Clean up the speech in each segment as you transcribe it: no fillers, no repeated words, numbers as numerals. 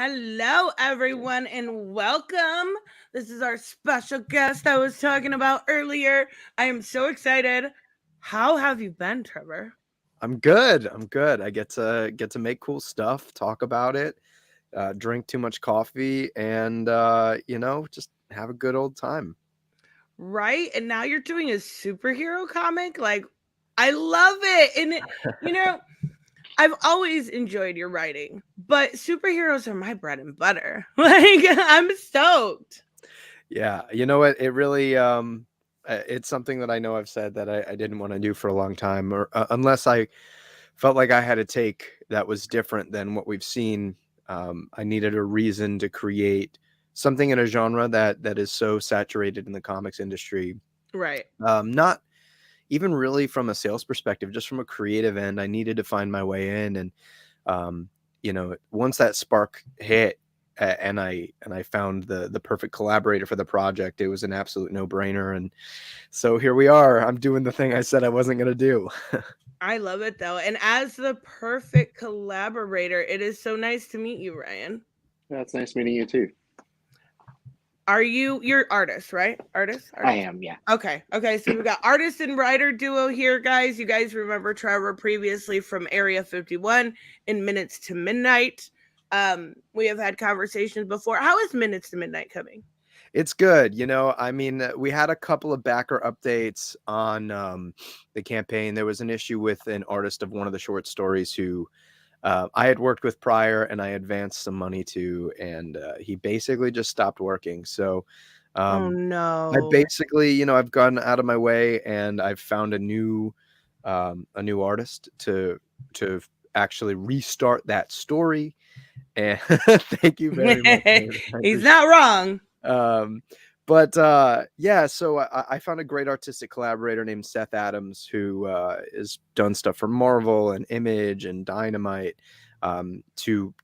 Hello, everyone, and welcome. This is our special guest I was talking about earlier. I am so excited. How have you been, Trevor? I'm good. I'm good. I get to make cool stuff, talk about it, drink too much coffee, and just have a good old time. Right? And now you're doing a superhero comic? I love it. You know, I've always enjoyed your writing, but superheroes are my bread and butter. I'm stoked. Yeah, you know what? It really it's something that I know I've said that I didn't want to do for a long time, or unless I felt like I had a take that was different than what we've seen. I needed a reason to create something in a genre that is so saturated in the comics industry. Right. Not even really from a sales perspective, just from a creative end, I needed to find my way in. And once that spark hit, and I found the perfect collaborator for the project, it was an absolute no brainer. And so here we are. I'm doing the thing I said I wasn't gonna do. I love it though. And as the perfect collaborator, it is so nice to meet you, Ryan. Yeah, it's nice meeting you too. You're artist, right? Artist? I Artist? am, yeah. Okay. So we've got artist and writer duo here, guys. You guys remember Trevor previously from Area 51 in Minutes to Midnight. We have had conversations before. How is Minutes to Midnight coming? It's good. I mean, we had a couple of backer updates on the campaign. There was an issue with an artist of one of the short stories who I had worked with prior, and I advanced some money to, and he basically just stopped working. So Oh I no. basically, I've gone out of my way, and I've found a new artist to actually restart that story. And thank you very much, man. I He's appreciate not wrong. um, but yeah, so I found a great artistic collaborator named Seth Adams who has done stuff for Marvel and Image and Dynamite, to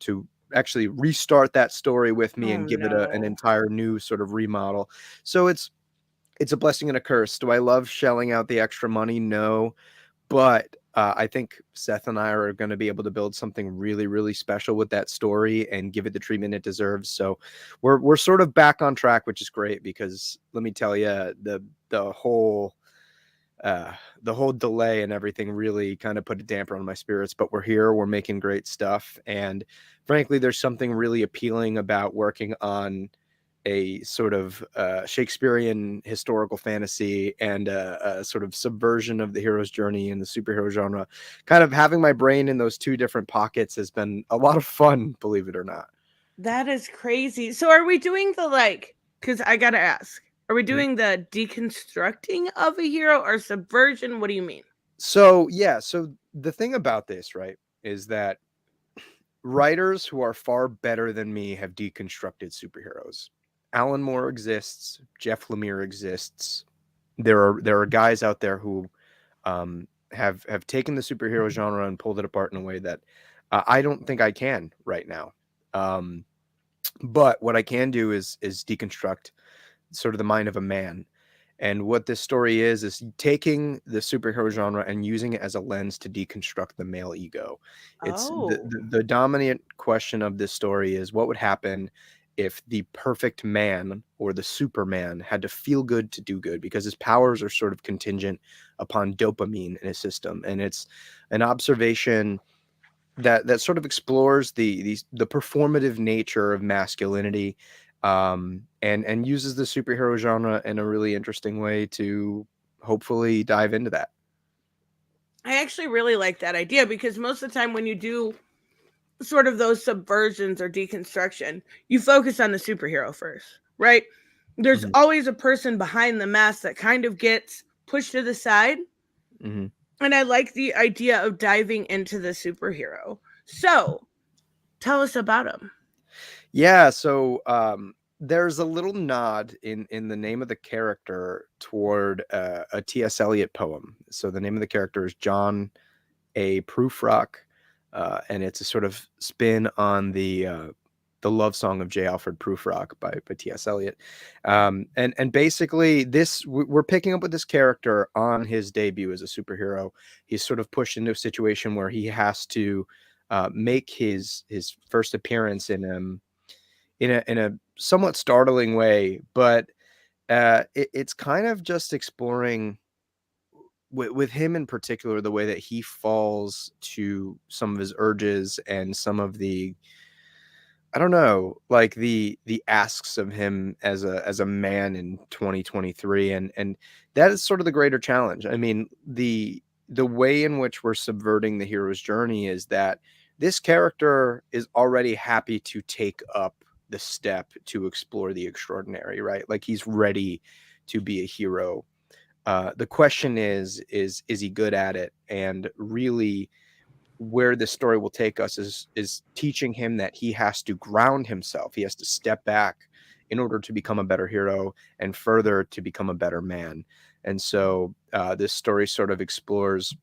actually restart that story with me Oh and give it an no. entire new sort of remodel. So it's a blessing and a curse. Do I love shelling out the extra money? No, but I think Seth and I are going to be able to build something really, really special with that story and give it the treatment it deserves. So we're sort of back on track, which is great, because let me tell you, the whole the whole delay and everything really kind of put a damper on my spirits. But we're here, we're making great stuff, and frankly, there's something really appealing about working on a sort of Shakespearean historical fantasy and a sort of subversion of the hero's journey in the superhero genre. Kind of having my brain in those two different pockets has been a lot of fun, believe it or not. That is crazy. So are we doing cuz I got to ask. Are we Mhm. doing the deconstructing of a hero or subversion? What do you mean? So yeah, so the thing about this, right, is that writers who are far better than me have deconstructed superheroes. Alan Moore exists, Jeff Lemire exists. There are guys out there who have taken the superhero genre and pulled it apart in a way that I don't think I can right now. Um, but what I can do is deconstruct sort of the mind of a man. And what this story is taking the superhero genre and using it as a lens to deconstruct the male ego. It's Oh. the dominant question of this story is what would happen if the perfect man or the superman had to feel good to do good, because his powers are sort of contingent upon dopamine in his system. And it's an observation that sort of explores the performative nature of masculinity, and uses the superhero genre in a really interesting way to hopefully dive into that. I actually really like that idea because most of the time when you do sort of those subversions or deconstruction, you focus on the superhero first, right? There's Mhm, always a person behind the mask that kind of gets pushed to the side. mhm. And I like the idea of diving into the superhero. So tell us about him. Yeah, so there's a little nod in the name of the character toward a T.S. Eliot poem. So the name of the character is John A. Prufrock, and it's a sort of spin on the love song of J. Alfred Prufrock by T.S. Eliot. And basically, we're picking up with this character on his debut as a superhero. He's sort of pushed into a situation where he has to make his first appearance in in a somewhat startling way, but it's kind of just exploring with him in particular, the way that he falls to some of his urges and some of the, I don't know, like the asks of him as a man in 2023, and that is sort of the greater challenge. I mean, the way in which we're subverting the hero's journey is that this character is already happy to take up the step to explore the extraordinary, right? Like he's ready to be a hero. The question is he good at it? And really, where this story will take us is teaching him that he has to ground himself. He has to step back in order to become a better hero, and further to become a better man. And so this story sort of explores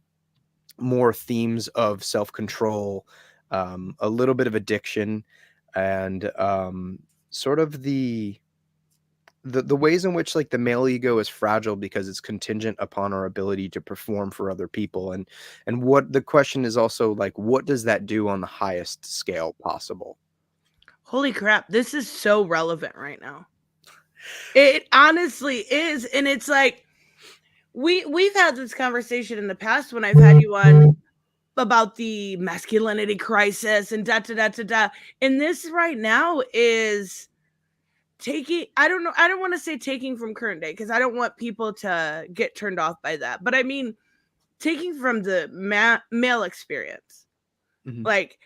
more themes of self-control, a little bit of addiction, and sort of the ways in which like the male ego is fragile because it's contingent upon our ability to perform for other people. And what the question is also like, what does that do on the highest scale possible? Holy crap, this is so relevant right now. It honestly is. And it's like we've had this conversation in the past when I've had you on about the masculinity crisis and da da da da da. And this right now is taking, I don't know, I don't want to say taking from current day because I don't want people to get turned off by that, but I mean taking from the male experience, like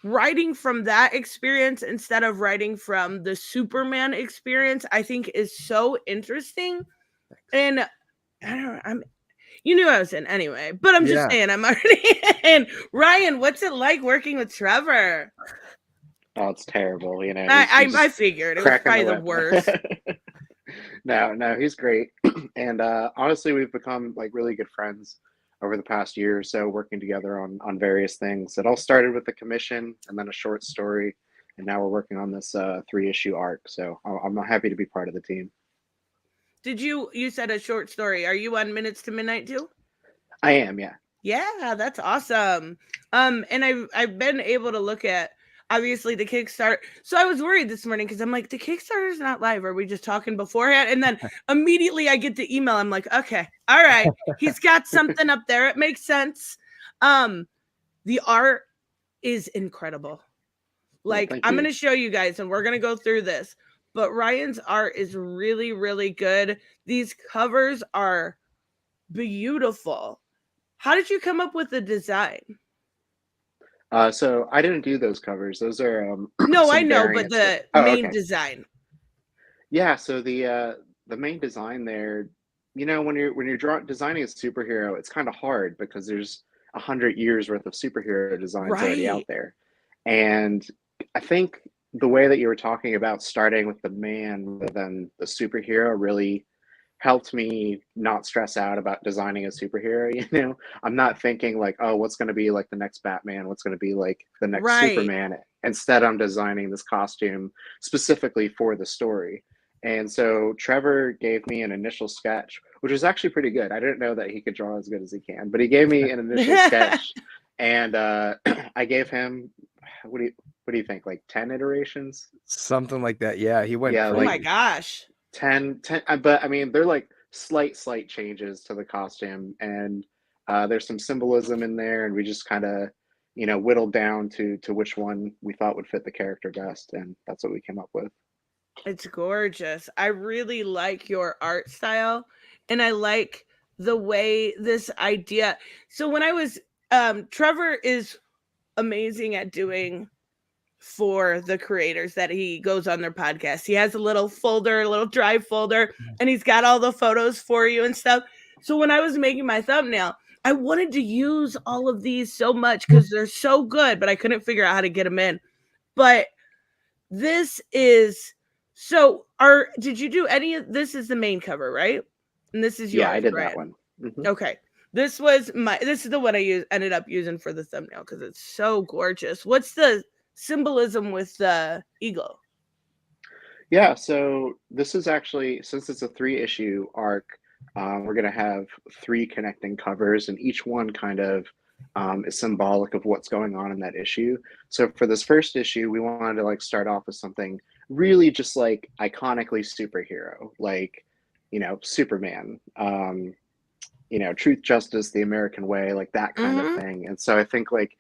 writing from that experience instead of writing from the Superman experience, I think is so interesting. And I don't know, you knew I was in anyway, but I'm just saying I'm already in. Ryan, what's it like working with Trevor? Oh, it's terrible. You know, I figured it was probably the worst. No, he's great. And honestly, we've become like really good friends over the past year or so, working together on various things. It all started with the commission and then a short story, and now we're working on this 3-issue arc. So I'm happy to be part of the team. Did you said a short story? Are you on Minutes to Midnight too? I am, yeah. Yeah, that's awesome. And I've been able to look at obviously the Kickstarter. So I was worried this morning because I'm like, the Kickstarter's not live. Are we just talking beforehand? And then immediately I get the email. I'm like, okay, all right, he's got something up there. It makes sense. The art is incredible. Like, I'm going to show you guys and we're going to go through this. But Ryan's art is really, really good. These covers are beautiful. How did you come up with the design? So I didn't do those covers. Those are no, I know, but the main design. Yeah, so the main design there, you know, when you're designing a superhero, it's kind of hard because there's 100 years worth of superhero designs already out there. And I think the way that you were talking about starting with the man rather than the superhero really helped me not stress out about designing a superhero. You know, I'm not thinking like, oh, what's going to be like the next Batman? What's going to be like the next Superman? Instead, I'm designing this costume specifically for the story. And so Trevor gave me an initial sketch, which was actually pretty good. I didn't know that he could draw as good as he can, but he gave me an initial sketch, and I gave him, what do you think, like 10 iterations? Something like that. Yeah, he went. Oh my gosh. 10, but I mean, they're like slight changes to the costume, and there's some symbolism in there, and we just kind of, you know, whittled down to which one we thought would fit the character best, and that's what we came up with. It's gorgeous. I really like your art style, and I like the way this idea. So when I was Trevor is amazing at doing for the creators that he goes on their podcast. He has a little folder, a little drive folder, and he's got all the photos for you and stuff. So when I was making my thumbnail, I wanted to use all of these so much because they're so good, but I couldn't figure out how to get them in. But this is did you do any of this? Is the main cover, right? And this is yours. Yeah, I did that one. Mm-hmm. Okay. This is the one I ended up using for the thumbnail because it's so gorgeous. What's the symbolism with the eagle? Yeah, so this is actually, since it's a 3-issue arc, we're going to have 3 connecting covers, and each one kind of is symbolic of what's going on in that issue. So for this first issue, we wanted to like start off with something really just like iconically superhero, like, you know, Superman, you know, truth, justice, the American way, like that kind of Mm-hmm. thing. And so I think like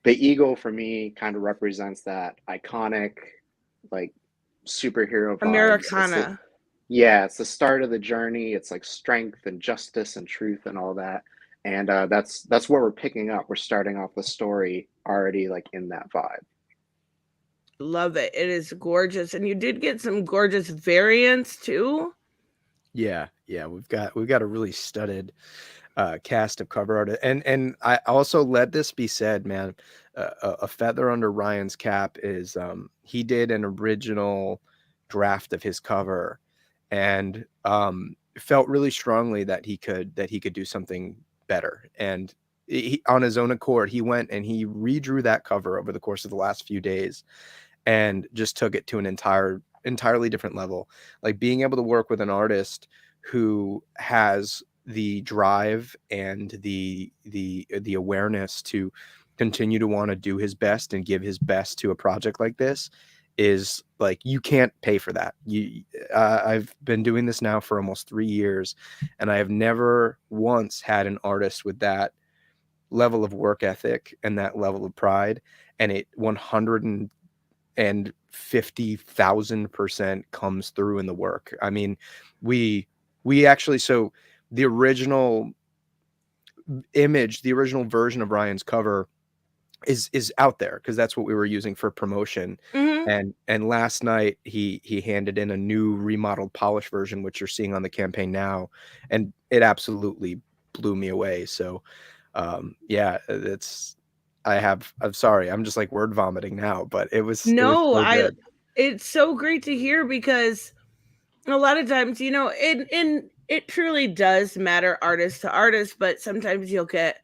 the eagle for me kind of represents that iconic, like superhero vibes. It's the, Americana. yeah, it's the start of the journey. It's like strength and justice and truth and all that. And that's where we're picking up. We're starting off the story already like in that vibe. Love it. It is gorgeous. And you did get some gorgeous variants too. Yeah, we've got a really studded cast of cover art, and I also, let this be said, man, a feather under Ryan's cap is he did an original draft of his cover, and felt really strongly that he could do something better, and he, on his own accord, he went and he redrew that cover over the course of the last few days and just took it to an entirely different level. Like being able to work with an artist who has the drive and the awareness to continue to want to do his best and give his best to a project like this is like, you can't pay for that. I've been doing this now for almost 3 years, and I have never once had an artist with that level of work ethic and that level of pride, and it 150,000% comes through in the work. I mean, we actually, so the original image, the original version of Ryan's cover is out there because that's what we were using for promotion. Mm-hmm. And last night he handed in a new remodeled polished version, which you're seeing on the campaign now, and it absolutely blew me away. So yeah, I'm sorry, I'm just like word vomiting now, but it was No, so good. it's so great to hear, because a lot of times, you know, it truly does matter artist to artist, but sometimes you'll get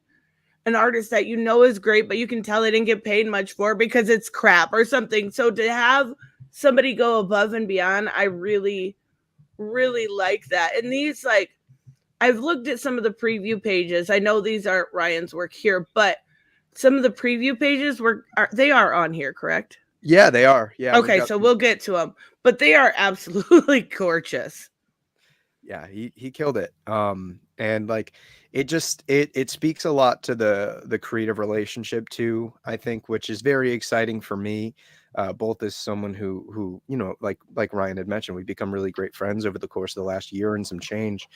an artist that you know is great, but you can tell they didn't get paid much for because it's crap or something. So to have somebody go above and beyond, I really, really like that. And these, like, I've looked at some of the preview pages. I know these aren't Ryan's work here, but some of the preview pages they are on here, correct? Yeah, they are. Yeah, we've Okay, got so we'll get to them, but they are absolutely gorgeous. yeah, he killed it. And like it speaks a lot to the creative relationship too, I think, which is very exciting for me. Both as someone who, you know, like Ryan had mentioned, we've become really great friends over the course of the last year and some change.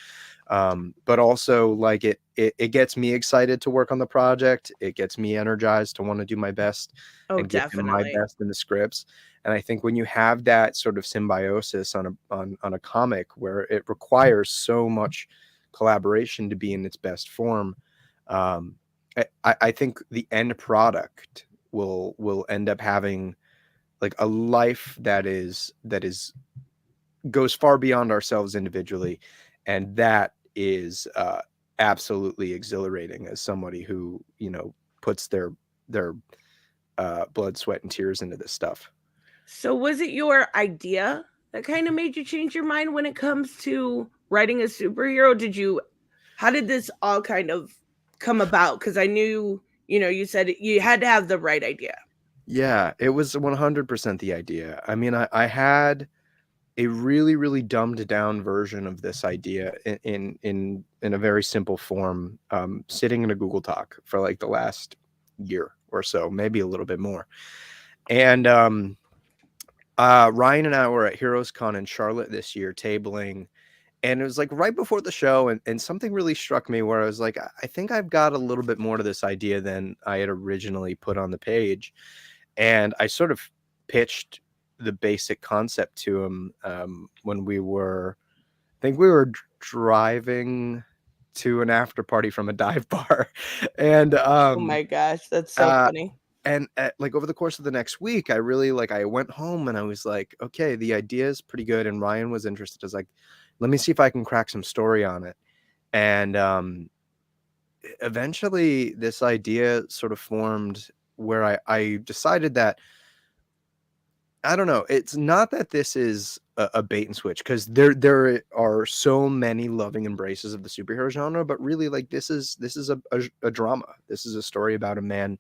But also like it gets me excited to work on the project. It gets me energized to want to do my best Oh, and give him my definitely. best in the scripts. And I think when you have that sort of symbiosis on a comic where it requires so much collaboration to be in its best form, I think the end product will end up having like a life that goes far beyond ourselves individually, and that is absolutely exhilarating as somebody who, you know, puts their blood, sweat, and tears into this stuff. So was it your idea that kind of made you change your mind when it comes to writing a superhero? How did this all kind of come about? Because I knew, you know, you said you had to have the right idea. Yeah, it was 100% the idea. I mean, I had a really, really dumbed down version of this idea in a very simple form, sitting in a Google Doc for like the last year or so, maybe a little bit more. And Ryan and I were at Heroes Con in Charlotte this year, tabling, and it was like right before the show, and something really struck me where I was like, I think I've got a little bit more to this idea than I had originally put on the page. And I sort of pitched the basic concept to him when I think we were driving to an after party from a dive bar. And Oh my gosh, that's so uh, funny. like over the course of the next week, I went home and I was like, okay, the idea is pretty good. And Ryan was interested. I was like, let me see if I can crack some story on it. And eventually this idea sort of formed where I decided that, I don't know, it's not that this is a bait and switch, because there are so many loving embraces of the superhero genre, but really like this is a drama. This is a story about a man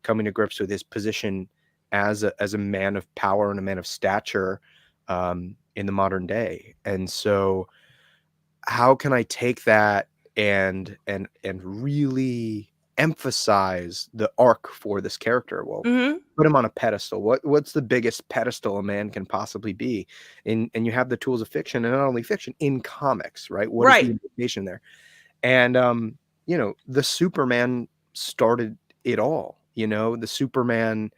coming to grips with his position as a man of power and a man of stature, in the modern day. And so how can I take that and really emphasize the arc for this character? Well, Mm-hmm. put him on a pedestal. What's the biggest pedestal a man can possibly be? And you have the tools of fiction, and not only fiction, in comics, right? What is the Right. implication there? And you know, the Superman started it all. You know, the Superman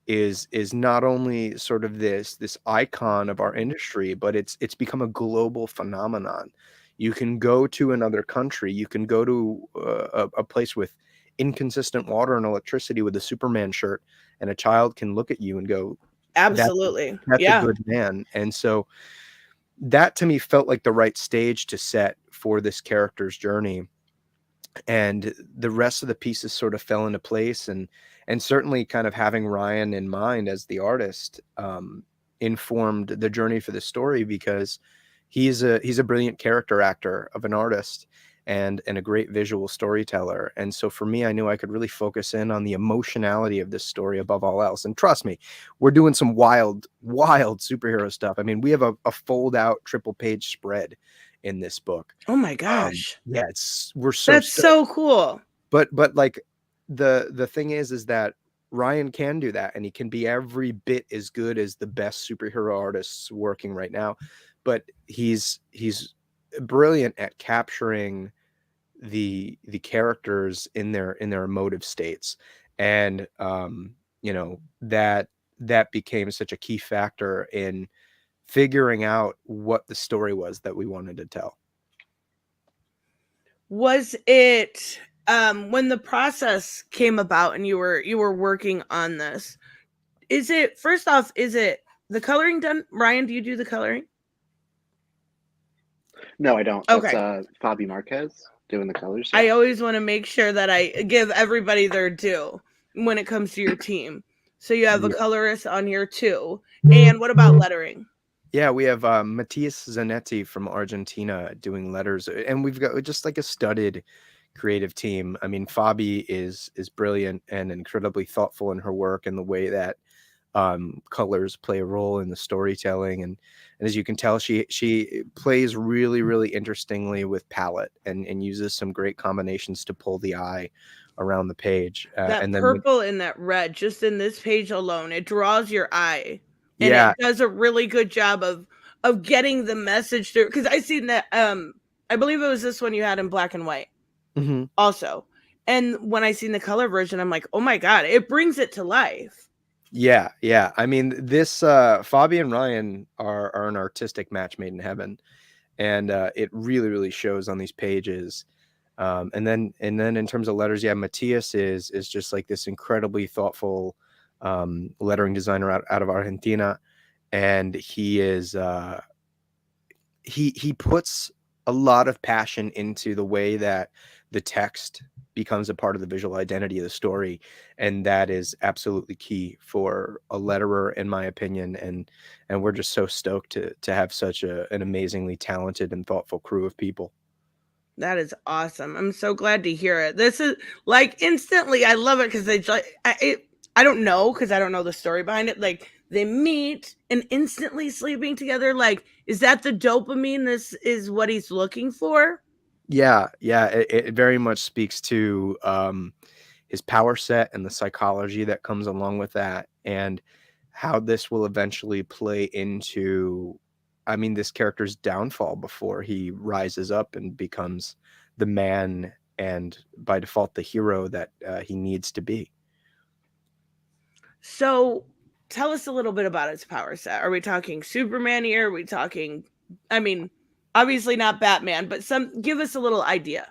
is not only sort of this icon of our industry, but it's become a global phenomenon. You can go to another country, you can go to a place with inconsistent water and electricity with a Superman shirt, and a child can look at you and go, "That's Absolutely. that's a Yeah. good man." And so that to me felt like the right stage to set for this character's journey, and the rest of the pieces sort of fell into place. And certainly kind of having Ryan in mind as the artist informed the journey for the story, because he's a brilliant character actor of an artist, and a great visual storyteller. And so for me, I knew I could really focus in on the emotionality of this story above all else. And trust me, we're doing some wild superhero stuff. I mean, we have a fold out triple page spread in this book. Oh my gosh. Yeah, we're so That's stoked. so cool. But like the thing is that Ryan can do that, and he can be every bit as good as the best superhero artists working right now. But he's brilliant at capturing the characters in their emotive states. And you know, that became such a key factor in figuring out what the story was that we wanted to tell. Was it when the process came about and you were working on this, is it, first off, is it the coloring done? Ryan, do you do the coloring? No, I don't. That's Okay. Fabi Marquez doing the colors. I Yeah. always want to make sure that I give everybody their due when it comes to your team. So you have a Yeah. colorist on here too. And what about lettering? Yeah, we have Matias Zanetti from Argentina doing letters, and we've got just like a studded creative team. I mean, Fabi is brilliant and incredibly thoughtful in her work, and the way that colors play a role in the storytelling. And as you can tell, she plays really interestingly with palette, and uses some great combinations to pull the eye around the page. That And then purple and that red, just in this page alone, it draws your eye. And yeah, it does a really good job of getting the message through. Because I seen that I believe it was this one you had in black and white mhm. also. And when I seen the color version, I'm like, oh my God, it brings it to life. Yeah. I mean, this Fabi and Ryan are an artistic match made in heaven, and it really shows on these pages. And then in terms of letters, yeah, Matias is just like this incredibly thoughtful lettering designer out of Argentina, and he is he puts a lot of passion into the way that the text becomes a part of the visual identity of the story, and that is absolutely key for a letterer, in my opinion. And we're just so stoked to have such an amazingly talented and thoughtful crew of people. That is awesome. I'm so glad to hear it. This is like instantly, I love it because they just, I don't know because I don't know the story behind it. Like they meet and instantly sleeping together. Like, is that the dopamine? This is what he's looking for. Yeah, it very much speaks to his power set and the psychology that comes along with that, and how this will eventually play into, I mean, this character's downfall before he rises up and becomes the man, and by default the hero that he needs to be. So tell us a little bit about its power set. Are we talking Superman here? Are we talking, I mean, obviously not Batman, but give us a little idea.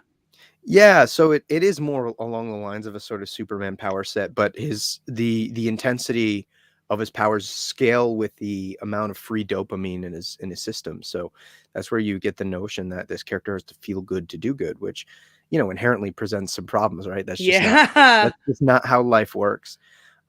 Yeah, so it is more along the lines of a sort of Superman power set, but the intensity of his powers scale with the amount of free dopamine in his system. So that's where you get the notion that this character has to feel good to do good, which, you know, inherently presents some problems, right? Yeah. That's just not how life works.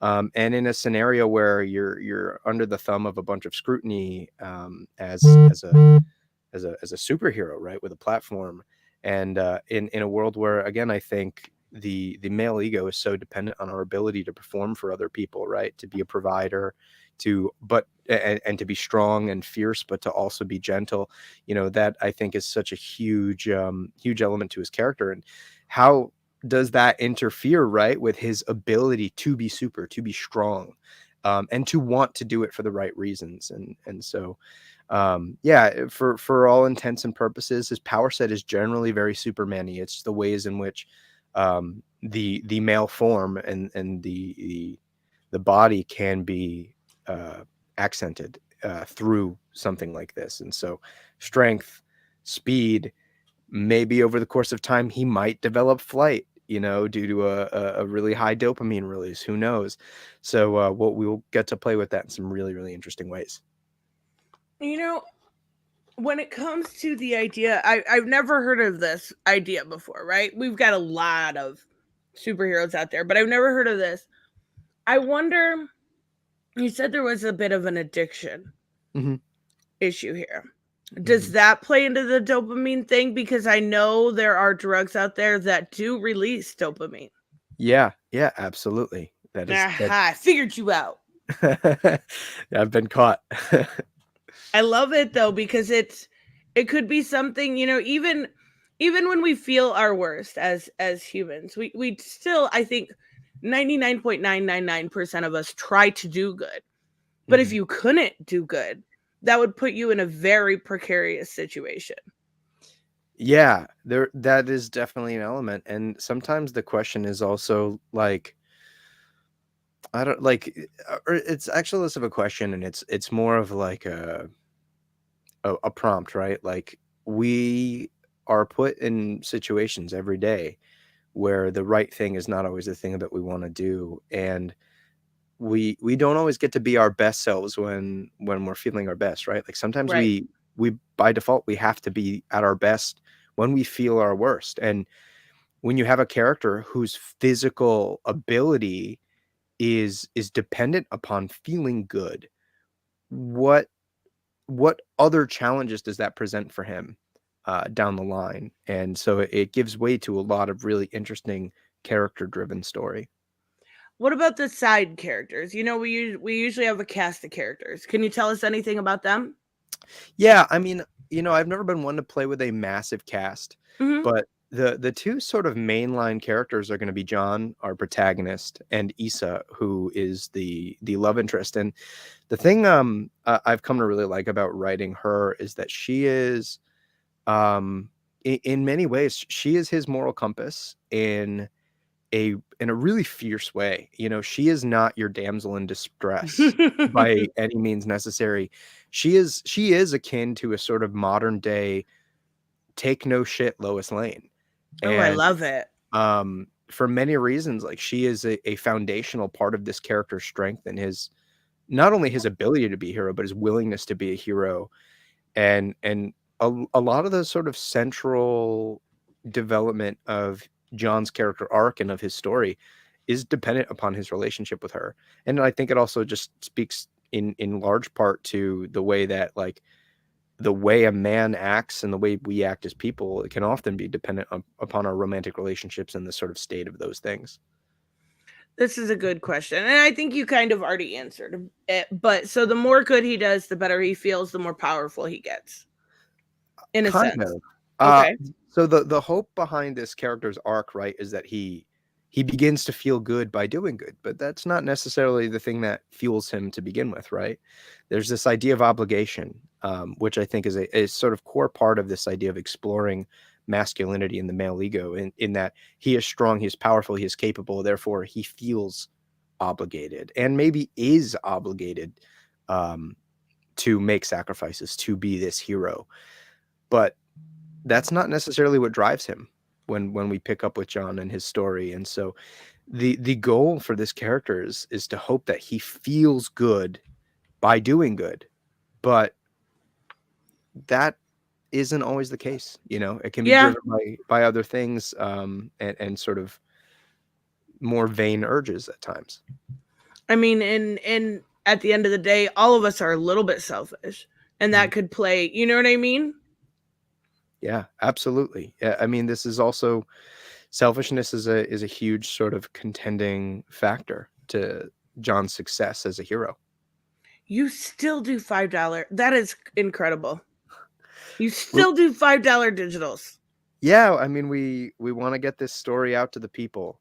And in a scenario where you're under the thumb of a bunch of scrutiny, as a superhero, right, with a platform, and in a world where, again, I think the male ego is so dependent on our ability to perform for other people, right, to be a provider, and to be strong and fierce, but to also be gentle. That I think is such a huge element to his character. And how does that interfere, right, with his ability to be to be strong, and to want to do it for the right reasons. And so for all intents and purposes, his power set is generally very Superman-y. It's the ways in which the male form and the body can be accented through something like this. And so strength, speed, maybe over the course of time he might develop flight, due to a really high dopamine release. Who knows? So we'll get to play with that in some really, really interesting ways. When it comes to the idea, I've never heard of this idea before, right? We've got a lot of superheroes out there, but I've never heard of this. I wonder, you said there was a bit of an addiction issue here. Does that play into the dopamine thing? Because I know there are drugs out there that do release dopamine. Yeah, absolutely. I figured you out. I've been caught. I love it though, because it could be something, even when we feel our worst as humans, we still, I think 99.999% of us try to do good. But if you couldn't do good, that would put you in a very precarious situation. Yeah, that is definitely an element. And sometimes the question is also like, I don't like, or it's actually less of a question, and it's more of like a prompt, right? Like, we are put in situations every day where the right thing is not always the thing that we want to do, and we don't always get to be our best selves when we're feeling our best, right? Like sometimes Right. we by default we have to be at our best when we feel our worst. And when you have a character whose physical ability is dependent upon feeling good, what other challenges does that present for him down the line? And so it gives way to a lot of really interesting character driven story. What about the side characters? We usually have a cast of characters. Can you tell us anything about them? Yeah, I mean, I've never been one to play with a massive cast, but the two sort of mainline characters are going to be John, our protagonist, and Issa, who is the love interest. And the thing I've come to really like about writing her is that she is, in many ways, she is his moral compass in a really fierce way. She is not your damsel in distress by any means necessary. She is akin to a sort of modern day take no shit Lois Lane. Oh, I And love it. for many reasons, like, she is a foundational part of this character's strength and his, not only his ability to be a hero, but his willingness to be a hero. And a lot of the sort of central development of John's character arc and of his story is dependent upon his relationship with her. And I think it also just speaks in large part to the way that, like, the way a man acts and the way we act as people, it can often be dependent upon our romantic relationships and the sort of state of those things. This is a good question, and I think you kind of already answered it. But so the more good he does, the better he feels, the more powerful he gets. In a Kind sense. of. Okay. So the hope behind this character's arc, right, is that he begins to feel good by doing good, but that's not necessarily the thing that fuels him to begin with, right? There's this idea of obligation, which I think is a sort of core part of this idea of exploring masculinity in the male ego, in that he is strong, he is powerful, he is capable, therefore he feels obligated, and maybe is obligated to make sacrifices, to be this hero. But that's not necessarily what drives him when we pick up with John and his story. And so the goal for this character is to hope that he feels good by doing good. But that isn't always the case. It can be driven by other things, and sort of more vain urges at times. I mean, and at the end of the day, all of us are a little bit selfish, and that could play, you know what I mean? Yeah, absolutely. Yeah, I mean, this is also, selfishness is a huge sort of contending factor to John's success as a hero. You still do $5. That is incredible. You still do $5 digitals. Yeah, I mean, we want to get this story out to the people,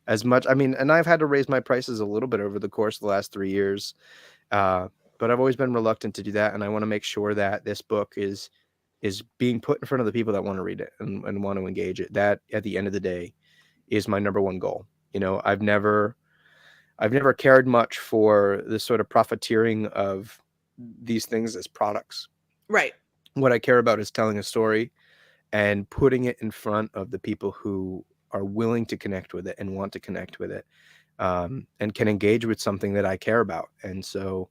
as much. I mean, and I've had to raise my prices a little bit over the course of the last 3 years, but I've always been reluctant to do that, and I want to make sure that this book is being put in front of the people that want to read it and want to engage it. That, at the end of the day, is my number one goal. I've never cared much for the sort of profiteering of these things as products. Right. What I care about is telling a story and putting it in front of the people who are willing to connect with it and want to connect with it, and can engage with something that I care about. And so,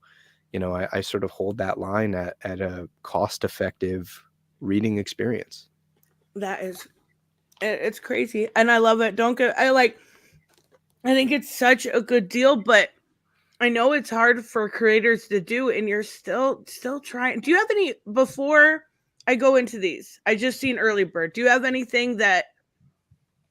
I sort of hold that line at a cost-effective reading experience. It's crazy. And I love it. I think it's such a good deal, but I know it's hard for creators to do, and you're still trying. Do you have any, before I go into these, I just seen Early Bird. Do you have anything that,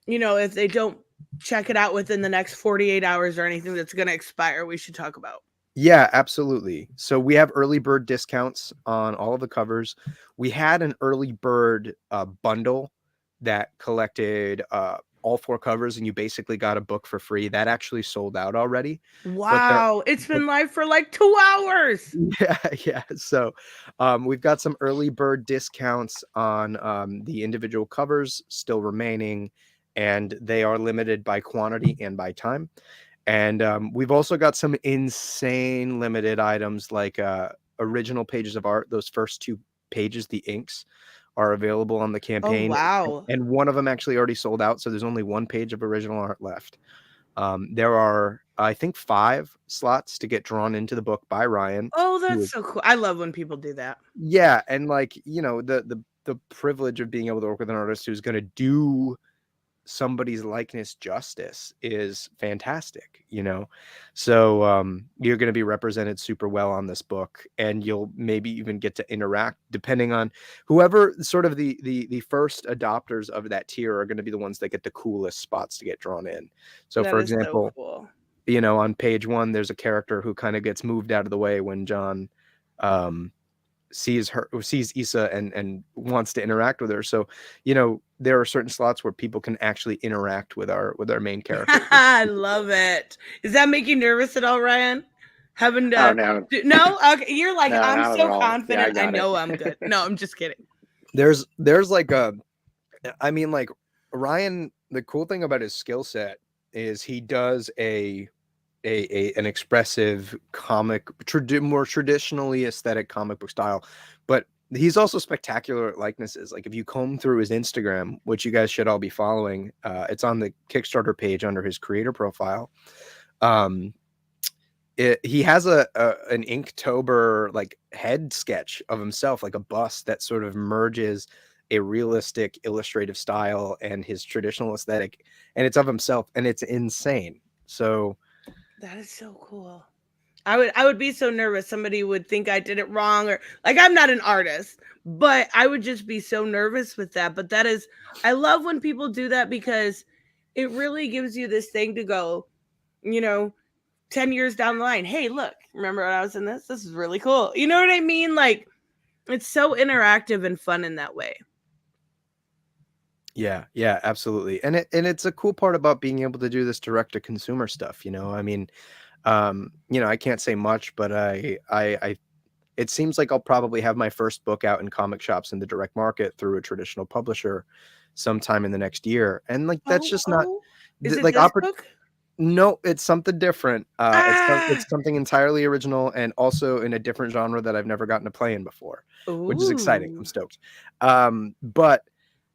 if they don't check it out within the next 48 hours or anything that's going to expire, we should talk about? Yeah, absolutely. So we have early bird discounts on all of the covers. We had an early bird bundle that collected all 4 covers, and you basically got a book for free. That actually sold out already. Wow. It's been live for like 2 hours. Yeah. So we've got some early bird discounts on the individual covers still remaining, and they are limited by quantity and by time. And we've also got some insane limited items like original pages of art. Those first 2 pages, the inks, are available on the campaign. Oh, wow. And one of them actually already sold out. So there's only 1 page of original art left. There are, I think, 5 slots to get drawn into the book by Ryan. Oh, that's so cool. I love when people do that. Yeah. And the privilege of being able to work with an artist who's going to do somebody's likeness justice is fantastic. So you're going to be represented super well on this book, and you'll maybe even get to interact, depending on whoever sort of the first adopters of that tier are going to be the ones that get the coolest spots to get drawn in. So That for is so example, cool. On page 1, there's a character who kind of gets moved out of the way when John sees Issa and wants to interact with her. So there are certain slots where people can actually interact with our main character. I love it. Does that make you nervous at all, Ryan? Having to Oh no. No? Okay, you're like, No, I'm not so at all. confident. Yeah, I I got know it. I'm good. No, I'm just kidding. There's like like Ryan, the cool thing about his skill set is he does an expressive comic, more traditionally aesthetic comic book style, but he's also spectacular at likenesses. Like if you comb through his Instagram, which you guys should all be following, it's on the Kickstarter page under his creator profile. He has an Inktober like head sketch of himself, like a bust that sort of merges a realistic illustrative style and his traditional aesthetic, and it's of himself, and it's insane. So that is so cool. I would be so nervous. Somebody would think I did it wrong, or like, I'm not an artist, but I would just be so nervous with that. But I love when people do that, because it really gives you this thing to go, 10 years down the line. Hey, look, remember when I was in this? This is really cool. You know what I mean? Like, it's so interactive and fun in that way. Yeah, absolutely. And it's a cool part about being able to do this direct to consumer stuff. I mean, I can't say much, but it seems like I'll probably have my first book out in comic shops in the direct market through a traditional publisher sometime in the next year. And like, that's just not Is it like this book? No, it's something different. It's something entirely original, and also in a different genre that I've never gotten to play in before, which is exciting. I'm stoked. But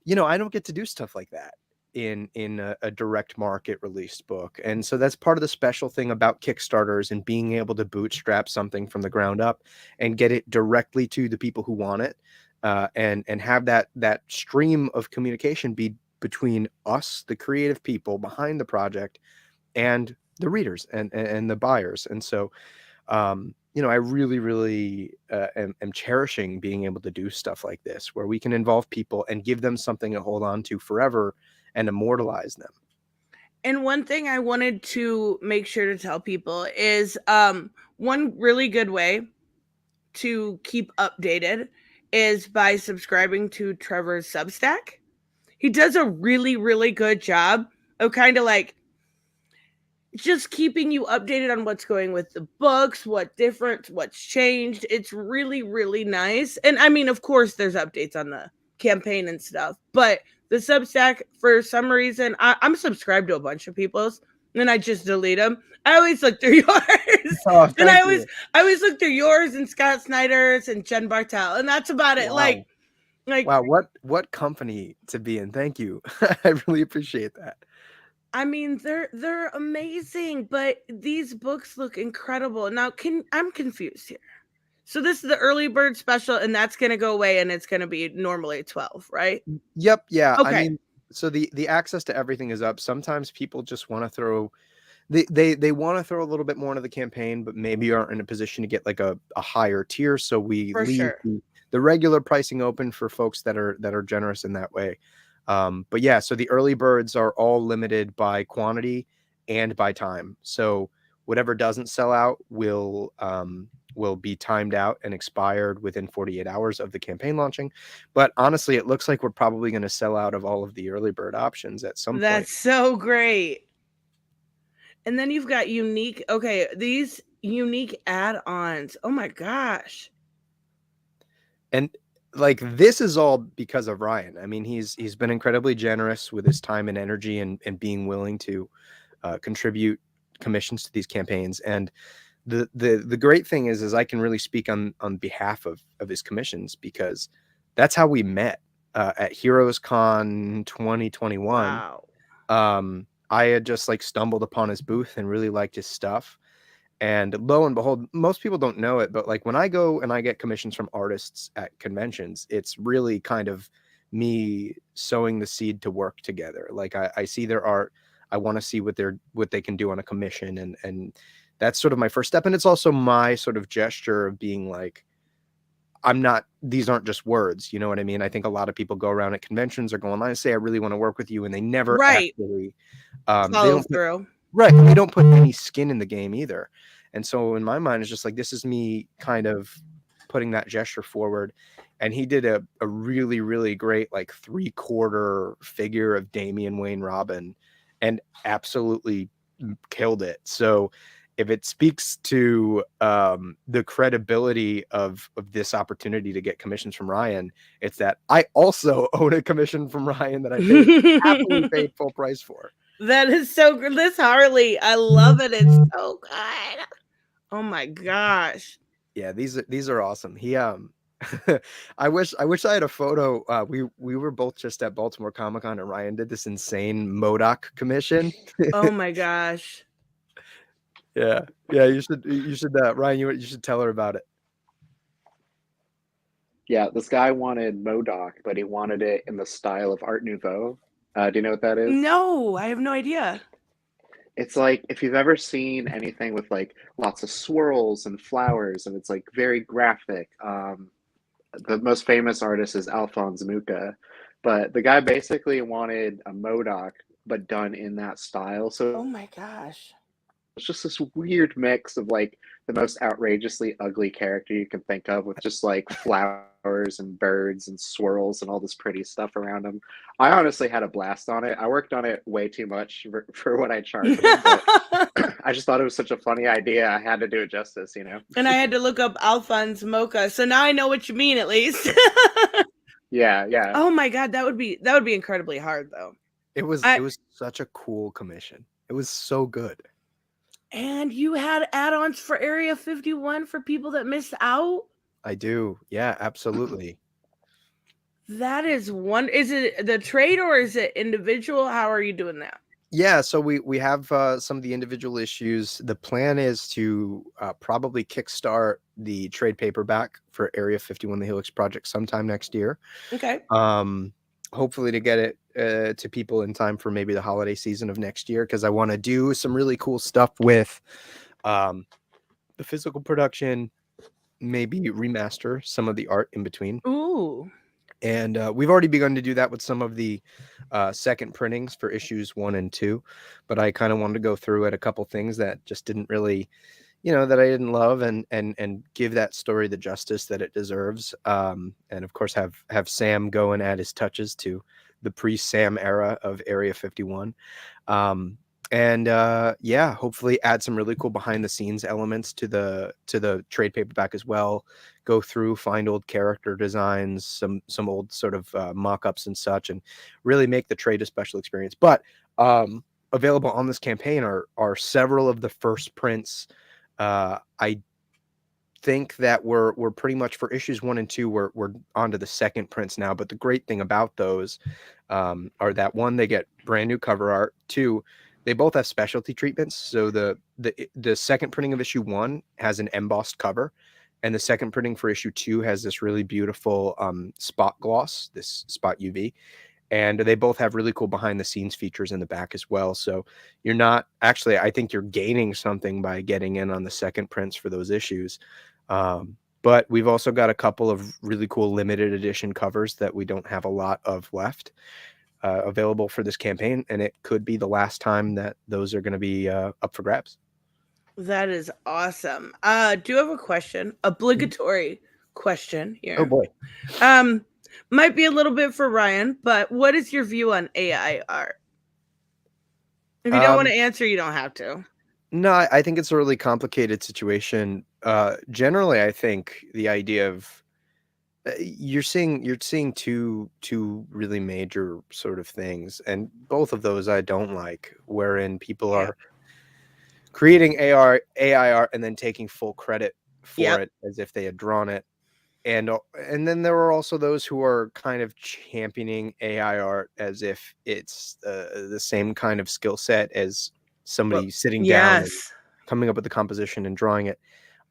I don't get to do stuff like that in a direct market released book. And so that's part of the special thing about Kickstarters and being able to bootstrap something from the ground up and get it directly to the people who want it, and have that stream of communication be between us, the creative people behind the project, and the readers and the buyers. And so I really, really am cherishing being able to do stuff like this, where we can involve people and give them something to hold on to forever and immortalize them. And one thing I wanted to make sure to tell people is one really good way to keep updated is by subscribing to Trevor's Substack. He does a really, really good job of kind of like just keeping you updated on what's going with the books, what's changed. It's really, really nice. And I mean, of course, there's updates on the campaign and stuff, but the Substack, for some reason, I'm subscribed to a bunch of people's, and I just delete them. I always look through yours, Oh, and I thank always look through yours and Scott Snyder's and Jen Bartel, and that's about it. Wow. Like, Wow, what company to be in. Thank you. I really appreciate that. I mean, they're amazing, but these books look incredible. Now, I'm confused here. So this is the early bird special, and that's gonna go away, and it's gonna be normally 12, right? Yep, yeah. I Okay. mean, so the access to everything is up. Sometimes people just want to throw they want to throw a little bit more into the campaign, but maybe aren't in a position to get like a higher tier. So we For leave sure. the regular pricing open for folks that are generous in that way. But yeah, so the early birds are all limited by quantity and by time. So whatever doesn't sell out will be timed out and expired within 48 hours of the campaign launching. But honestly, it looks like we're probably going to sell out of all of the early bird options at some point. That's so great. And then you've got these unique add-ons. Oh my gosh. And like this is all because of Ryan. I mean, he's been incredibly generous with his time and energy and being willing to contribute commissions to these campaigns. And the great thing is I can really speak on behalf of his commissions, because that's how we met at Heroes Con 2021. Wow. I had just like stumbled upon his booth and really liked his stuff. And lo and behold, most people don't know it, but like when I go and I get commissions from artists at conventions, it's really kind of me sowing the seed to work together. Like I see their art, I want to see what they can do on a commission, and that's sort of my first step. And it's also my sort of gesture of being like, these aren't just words, you know what I mean? I think a lot of people go around at conventions or go online and say, I really want to work with you, and they never actually follow through. Right. And they don't put any skin in the game either. And so in my mind, it's just like, this is me kind of putting that gesture forward. And he did a really, really great, like 3/4 figure of Damian Wayne Robin and absolutely killed it. So if it speaks to the credibility of this opportunity to get commissions from Ryan, it's that I also own a commission from Ryan that I happily paid full price for. That is so good. This Harley, I love it. It's so good. Oh my gosh. Yeah, these are awesome. He I wish I had a photo. We were both just at Baltimore Comic-Con, and Ryan did this insane MODOK commission. Oh my gosh. Yeah. You should Ryan, you should tell her about it. Yeah, this guy wanted MODOK, but he wanted it in the style of Art Nouveau. Do you know what that is? No, I have no idea. It's like if you've ever seen anything with like lots of swirls and flowers, and it's like very graphic. The most famous artist is Alphonse Mucha, but the guy basically wanted a MODOK, but done in that style. So Oh my gosh. it's just this weird mix of like the most outrageously ugly character you can think of, with just like flowers and birds and swirls and all this pretty stuff around him. I honestly had a blast on it. I worked on it way too much for what I charged him, but I just thought it was such a funny idea. I had to do it justice, you know? And I had to look up Alphonse Mocha, so now I know what you mean at least. Yeah. Oh my god, that would be incredibly hard though. It was such a cool commission. It was so good. And you had add-ons for Area 51 for people that missed out? I do. Yeah, absolutely. That is one. Is it the trade or is it individual? How are you doing that? Yeah, so we have some of the individual issues. The plan is to probably kickstart the trade paperback for Area 51, the Helix Project, sometime next year. Okay. Hopefully to get it to people in time for maybe the holiday season of next year, because I want to do some really cool stuff with the physical production, maybe remaster some of the art in between. Ooh. And we've already begun to do that with some of the second printings for issues 1 and 2. But I kind of wanted to go through at a couple things that just didn't really, that I didn't love, and give that story the justice that it deserves. And of course, have Sam go and add his touches to the pre-Sam era of Area 51. And hopefully add some really cool behind the scenes elements to the trade paperback as well. Go through, find old character designs, some old sort of mock-ups and such, and really make the trade a special experience. But available on this campaign are several of the first prints. I think that we're pretty much for issues 1 and 2. We're onto the second prints now. But the great thing about those are that, 1, they get brand new cover art. 2, they both have specialty treatments. So the second printing of issue 1 has an embossed cover, and the second printing for issue 2 has this really beautiful spot gloss, this spot UV. And they both have really cool behind the scenes features in the back as well. So you're not actually, I think you're gaining something by getting in on the second prints for those issues. But we've also got a couple of really cool limited edition covers that we don't have a lot of left available for this campaign. And it could be the last time that those are going to be up for grabs. That is awesome. Do you have a question? Obligatory question here. Oh boy. Might be a little bit for Ryan, but what is your view on AI art? If you don't want to answer, you don't have to. No, I think it's a really complicated situation. Generally, I think the idea of you're seeing two really major sort of things, and both of those I don't like, wherein people are creating AI art and then taking full credit for it as if they had drawn it. And then there are also those who are kind of championing AI art as if it's the same kind of skill set as somebody sitting down and coming up with the composition and drawing it.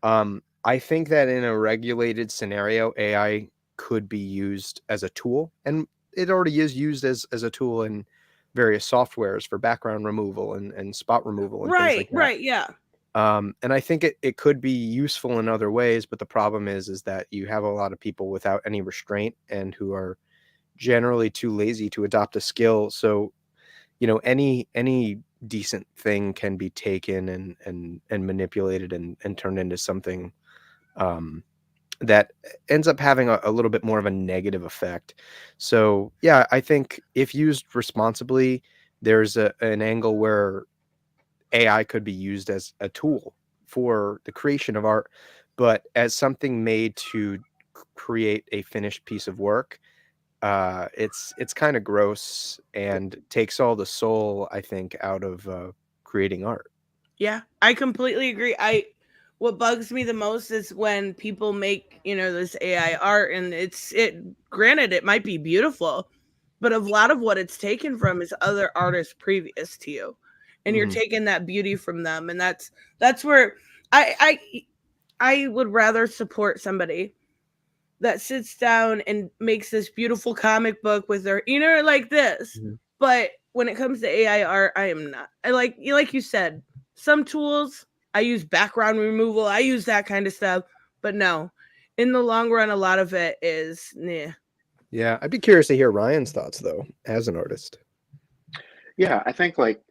I think that in a regulated scenario, AI could be used as a tool, and it already is used as a tool in various softwares for background removal and spot removal and things like that. Right, yeah. And I think it could be useful in other ways, but the problem is that you have a lot of people without any restraint and who are generally too lazy to adopt a skill. So, any decent thing can be taken and manipulated and turned into something that ends up having a little bit more of a negative effect. So, yeah, I think if used responsibly, there's an angle where AI could be used as a tool for the creation of art, but as something made to create a finished piece of work, it's kind of gross and takes all the soul, I think, out of creating art. Yeah, I completely agree. What bugs me the most is when people make, this AI art, and granted, it might be beautiful, but a lot of what it's taken from is other artists previous to you. And you're taking that beauty from them. And that's where I would rather support somebody that sits down and makes this beautiful comic book with their, like this. But when it comes to AI art, I am not. Like you said, some tools, I use background removal, I use that kind of stuff. But no, in the long run, a lot of it is, nah. Yeah, I'd be curious to hear Ryan's thoughts, though, as an artist. Yeah, I think like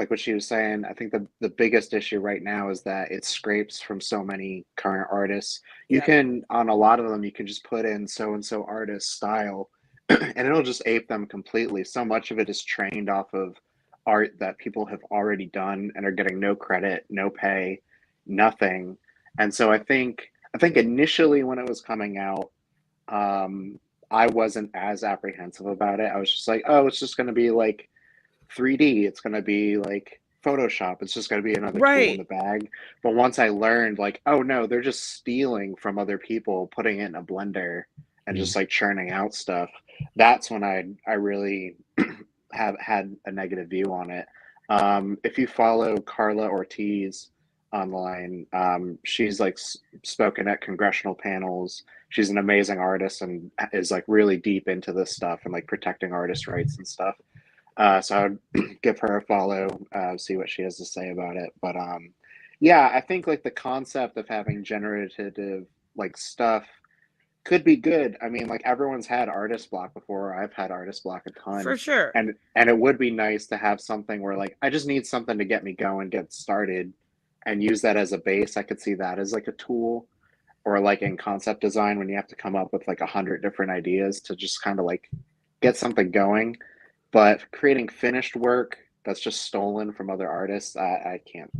what she was saying, I think the biggest issue right now is that it scrapes from so many current artists. You can, on a lot of them, you can just put in so-and-so artist style and it'll just ape them completely. So much of it is trained off of art that people have already done and are getting no credit, no pay, nothing. And so I think initially when it was coming out, I wasn't as apprehensive about it. I was just like, oh, it's just going to be like 3D. It's going to be like Photoshop. It's just going to be another tool in the bag. But once I learned, like, oh no, they're just stealing from other people, putting it in a blender and just like churning out stuff. That's when I really have had a negative view on it. If you follow Carla Ortiz online, she's like spoken at congressional panels. She's an amazing artist and is like really deep into this stuff and like protecting artist rights and stuff. So I would give her a follow, see what she has to say about it. But yeah, I think like the concept of having generative like stuff could be good. I mean, like everyone's had artist block before. I've had artist block a For ton. sure. And it would be nice to have something where like I just need something to get me going, get started, and use that as a base. I could see that as like a tool, or like in concept design when you have to come up with like 100 different ideas to just kind of like get something going. But creating finished work that's just stolen from other artists, I can't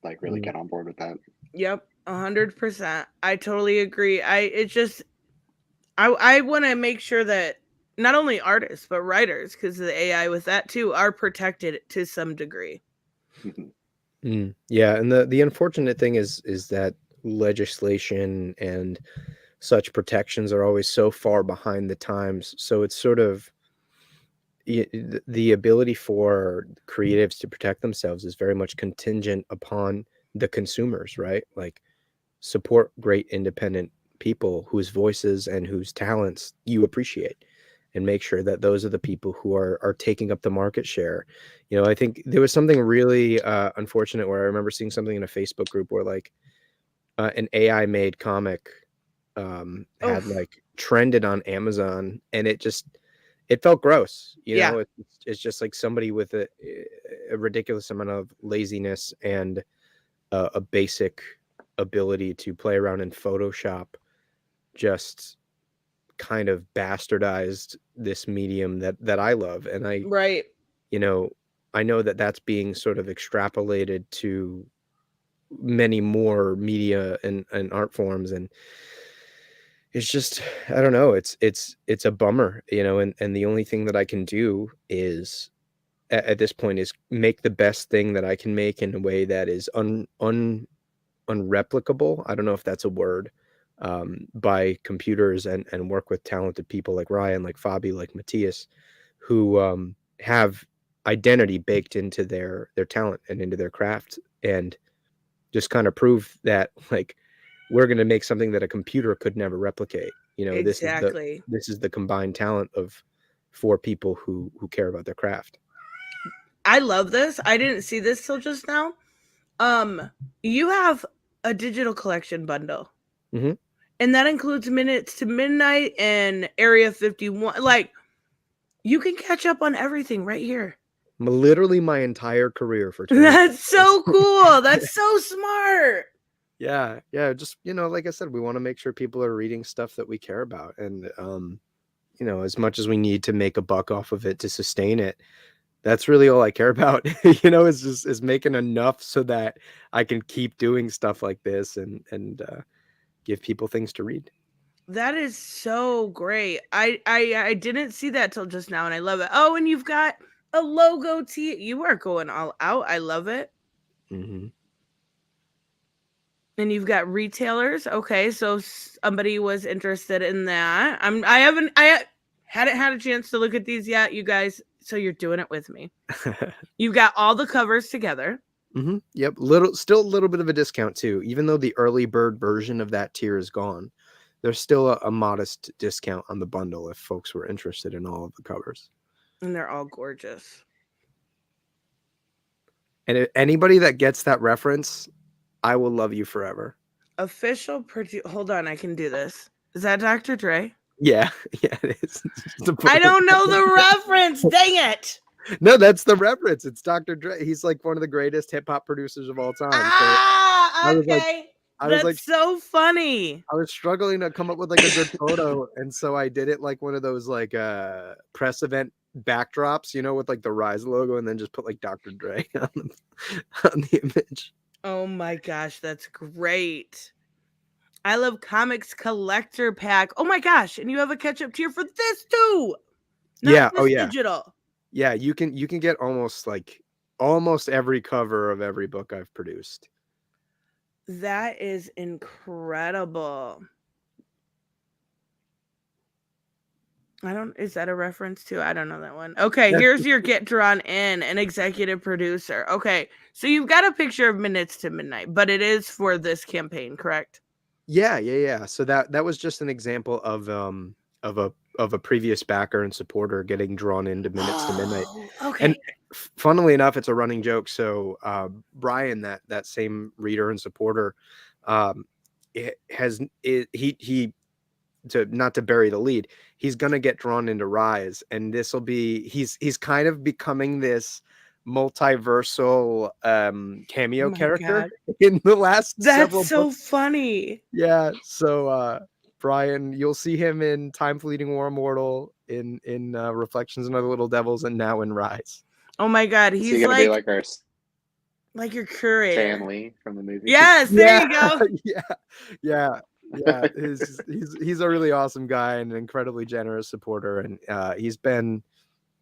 like really get on board with that. Yep, 100%. I totally agree. I want to make sure that not only artists but writers, because the AI with that too, are protected to some degree. Yeah, and the unfortunate thing is that legislation and such protections are always so far behind the times. So it's sort of the ability for creatives to protect themselves is very much contingent upon the consumers, right? Like, support great independent people whose voices and whose talents you appreciate, and make sure that those are the people who are taking up the market share. I think there was something really unfortunate where I remember seeing something in a Facebook group where like an AI made comic had like trended on Amazon, and it felt gross. Yeah. It's just like somebody with a ridiculous amount of laziness and a basic ability to play around in Photoshop just kind of bastardized this medium that I love. And Right. I know that that's being sort of extrapolated to many more media and art forms, and it's just, I don't know, it's a bummer, and the only thing that I can do is at this point is make the best thing that I can make in a way that is unreplicable. I don't know if that's a word, by computers, and work with talented people like Ryan, like Fabi, like Matthias, who have identity baked into their talent and into their craft, and just kind of prove that like we're going to make something that a computer could never replicate. Exactly. This is the combined talent of 4 people who care about their craft. I love this. I didn't see this till just now. You have a digital collection bundle. Mm-hmm. And that includes Minutes to Midnight and Area 51. Like, you can catch up on everything right here. Literally my entire career for 20 That's so cool. That's so smart. Yeah. Just, like I said, we want to make sure people are reading stuff that we care about. And, as much as we need to make a buck off of it to sustain it, that's really all I care about, is making enough so that I can keep doing stuff like this and give people things to read. That is so great. I didn't see that till just now, and I love it. Oh, and you've got a logo tee. You are going all out. I love it. Mm-hmm. And you've got retailers. Okay, so somebody was interested in that. I hadn't had a chance to look at these yet, you guys. So you're doing it with me. You've got all the covers together. Mm-hmm. Yep. Still a little bit of a discount too, even though the early bird version of that tier is gone. There's still a modest discount on the bundle if folks were interested in all of the covers. And they're all gorgeous. And if anybody that gets that reference, I will love you forever. Official hold on, I can do this. Is that Dr. Dre? Yeah, it is. I don't know the reference. Dang it. No, that's the reference. It's Dr. Dre. He's like one of the greatest hip hop producers of all time. Okay. That's so funny. I was struggling to come up with like a good photo, and so I did it like one of those like press event backdrops, with like the Rise logo, and then just put like Dr. Dre on the image. Oh my gosh, that's great. I Love Comics collector pack. Oh my gosh, and you have a catch-up tier for this too. Yeah. Oh yeah. Digital. Yeah, you can get almost every cover of every book I've produced. That is incredible. Is that a reference to? I don't know that one. Okay, here's your Get Drawn In, an executive producer. Okay, so you've got a picture of Minutes to Midnight, but it is for this campaign, correct? Yeah. So that was just an example of a previous backer and supporter getting drawn into Minutes to Midnight. Okay. And funnily enough, it's a running joke. So Brian, that same reader and supporter, he to not to bury the lead, he's gonna get drawn into Rise, and this will be he's kind of becoming this multiversal Oh cameo my character God. in the last That's several so books. funny. Yeah, so Brian, you'll see him in Time Fleeting War Immortal, in Reflections and Other Little Devils, and now in Rise. Oh my God. Is he He's gonna be like our like your Stan curator. Lee from the movies? Yes, there Yeah, you go. yeah. He's a really awesome guy and an incredibly generous supporter, and he's been,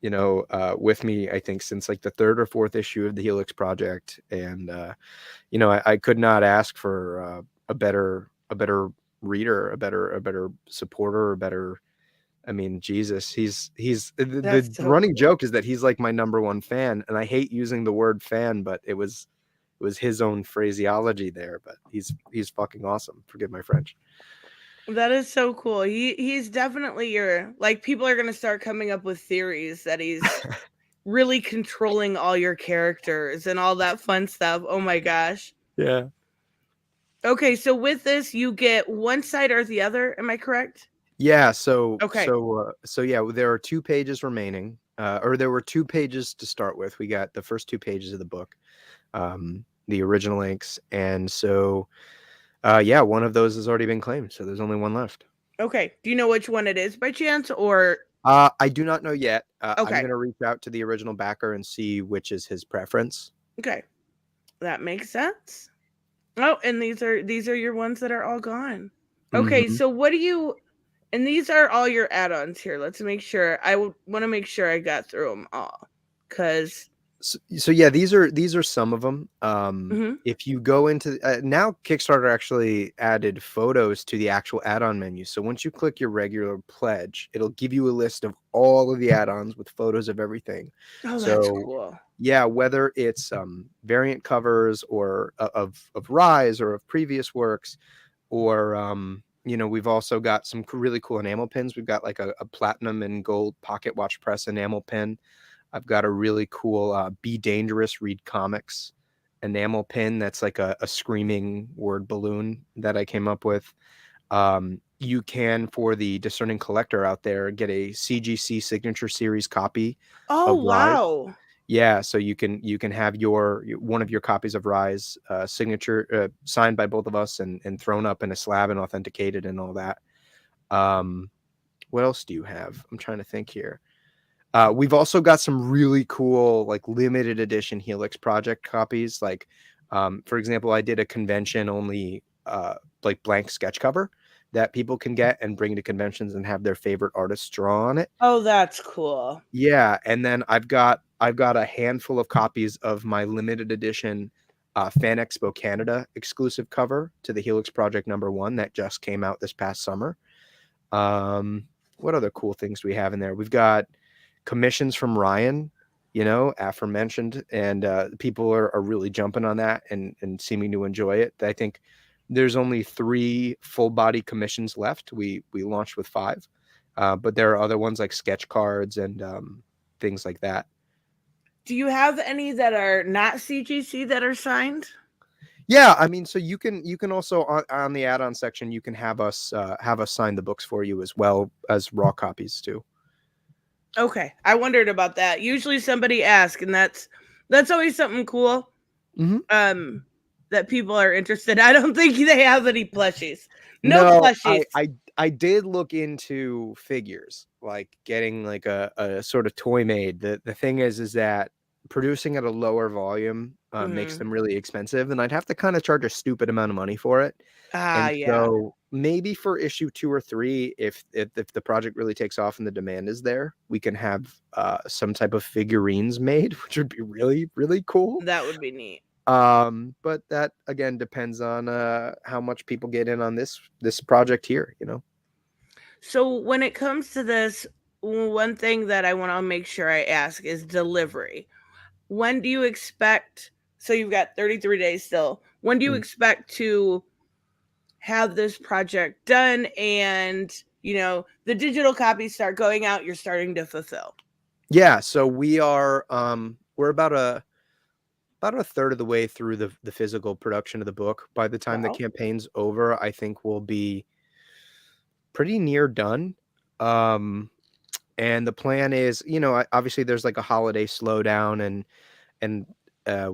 with me, I think, since like the third or fourth issue of the Helix Project, and I could not ask for a better reader, a better supporter, a better. I mean, Jesus, he's the That's so running cool. joke is that he's like my number one fan, and I hate using the word fan, but it was his own phraseology there. But he's fucking awesome. Forgive my French. That is so cool. He's definitely your, like, people are gonna start coming up with theories that he's really controlling all your characters and all that fun stuff. Oh my gosh. Yeah. Okay, so with this, you get one side or the other. Am I correct? Yeah. So Okay. yeah, there are 2 pages remaining, or there were 2 pages to start with. We got the first 2 pages of the book, the original inks, and so yeah, one of those has already been claimed, so there's only one left. Okay. Do you know which one it is by chance, or? I do not know yet. I'm Okay. gonna reach out to the original backer and see which is his preference. Okay. That makes sense. Oh, and these are your ones that are all gone. Okay, Mhm. so what do you, and these are all your add-ons here. Let's make sure. I want to make sure I got through them all, because So yeah, these are some of them. Mhm. If you go into now, Kickstarter actually added photos to the actual add-on menu. So once you click your regular pledge, it'll give you a list of all of the add-ons with photos of everything. Oh, that's So cool. yeah, whether it's variant covers or of Rise or of previous works, or we've also got some really cool enamel pins. We've got like a platinum and gold pocket watch press enamel pin. I've got a really cool Be Dangerous, Read Comics enamel pin that's like a screaming word balloon that I came up with. You can, for the discerning collector out there, get a CGC Signature Series copy Oh, of Rise. wow. Yeah, so you can have one of your copies of Rise signature signed by both of us and thrown up in a slab and authenticated and all that. What else do you have? I'm trying to think here. We've also got some really cool like limited edition Helix Project copies. Like, for example, I did a convention only like blank sketch cover that people can get and bring to conventions and have their favorite artists draw on it. Oh, that's cool. Yeah, and then I've got a handful of copies of my limited edition Fan Expo Canada exclusive cover to the Helix Project #1 that just came out this past summer. What other cool things do we have in there? We've got commissions from Ryan, aforementioned, and people are really jumping on that and seeming to enjoy it. I think there's only 3 full body commissions left. We launched with 5, but there are other ones like sketch cards and things like that. Do you have any that are not CGC that are signed? Yeah, I mean, so you can also on the add-on section, you can have us sign the books for you as well as raw copies too. Okay, I wondered about that. Usually somebody asks, and that's always something cool. Mm-hmm. That people are interested. I don't think they have any plushies. No plushies. I did look into figures, like getting like a sort of toy made. The thing is that producing at a lower volume makes them really expensive, and I'd have to kind of charge a stupid amount of money for it. And Yeah. so maybe for issue 2 or 3, if the project really takes off and the demand is there, we can have some type of figurines made, which would be really, really cool. That would be neat. But that again depends on how much people get in on this project here, So when it comes to this, one thing that I want to make sure I ask is delivery. When do you expect? So you've got 33 days still. When do you expect to have this project done and the digital copies start going out? You're starting to fulfill. Yeah, so we are we're about a third of the way through the physical production of the book. By the time the campaign's over, I think we'll be pretty near done. And the plan is, obviously there's like a holiday slowdown, and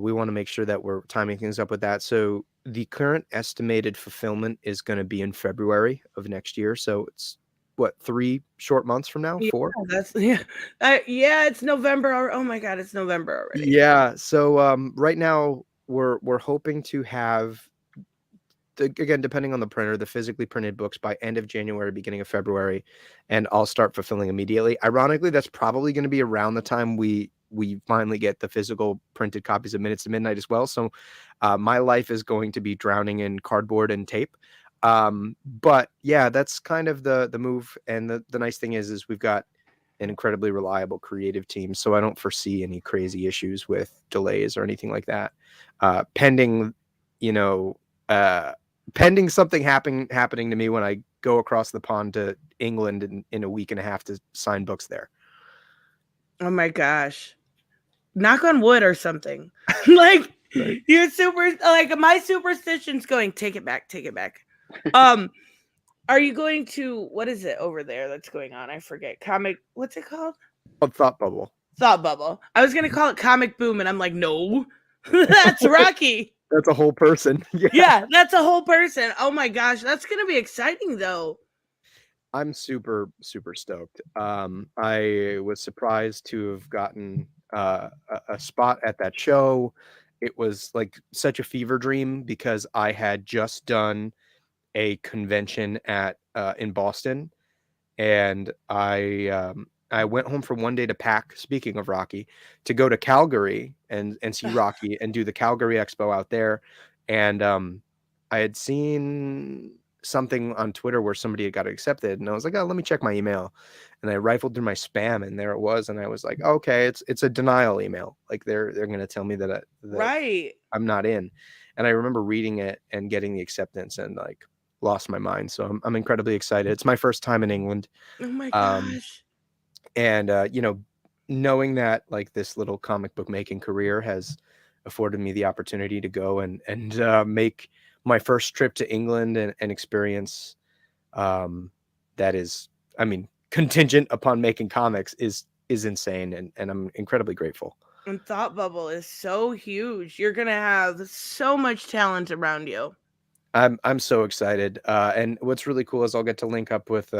we want to make sure that we're timing things up with that. So the current estimated fulfillment is going to be in February of next year. So it's what, 3 short months from now? 4? It's November. Oh my God, it's November already. Yeah. So right now we're hoping to have, again, depending on the printer, the physically printed books by end of January, beginning of February, and I'll start fulfilling immediately. Ironically, that's probably going to be around the time we finally get the physical printed copies of Minutes to Midnight as well. So my life is going to be drowning in cardboard and tape. But yeah, that's kind of the move. And the nice thing is we've got an incredibly reliable creative team, so I don't foresee any crazy issues with delays or anything like that. Pending something happening to me when I go across the pond to England in a week and a half to sign books there. Oh my gosh. Knock on wood or something. Like, right. You're my superstition's going, take it back. Are you going to, what is it over there that's going on? I forget. What's it called? Thought Bubble. Thought Bubble. I was going to call it Comic Boom, and I'm like, no, that's Rocky. That's a whole person. Yeah, that's a whole person. Oh my gosh, that's going to be exciting though. I'm super, super stoked. I was surprised to have gotten a spot at that show. It was like such a fever dream because I had just done a convention in Boston, and I went home for one day to pack, speaking of Rocky, to go to Calgary and see Rocky and do the Calgary Expo out there. And I had seen something on Twitter where somebody had got accepted, and I was like, oh, let me check my email. And I rifled through my spam, and there it was. And I was like, okay, it's a denial email. Like they're going to tell me that right, I'm not in. And I remember reading it and getting the acceptance and like lost my mind. So I'm incredibly excited. It's my first time in England. Oh my gosh. And knowing that like this little comic book making career has afforded me the opportunity to go and make my first trip to England and experience that is, I mean, contingent upon making comics is insane, and I'm incredibly grateful. And Thought Bubble is so huge. You're gonna have so much talent around you. I'm so excited. And what's really cool is I'll get to link up with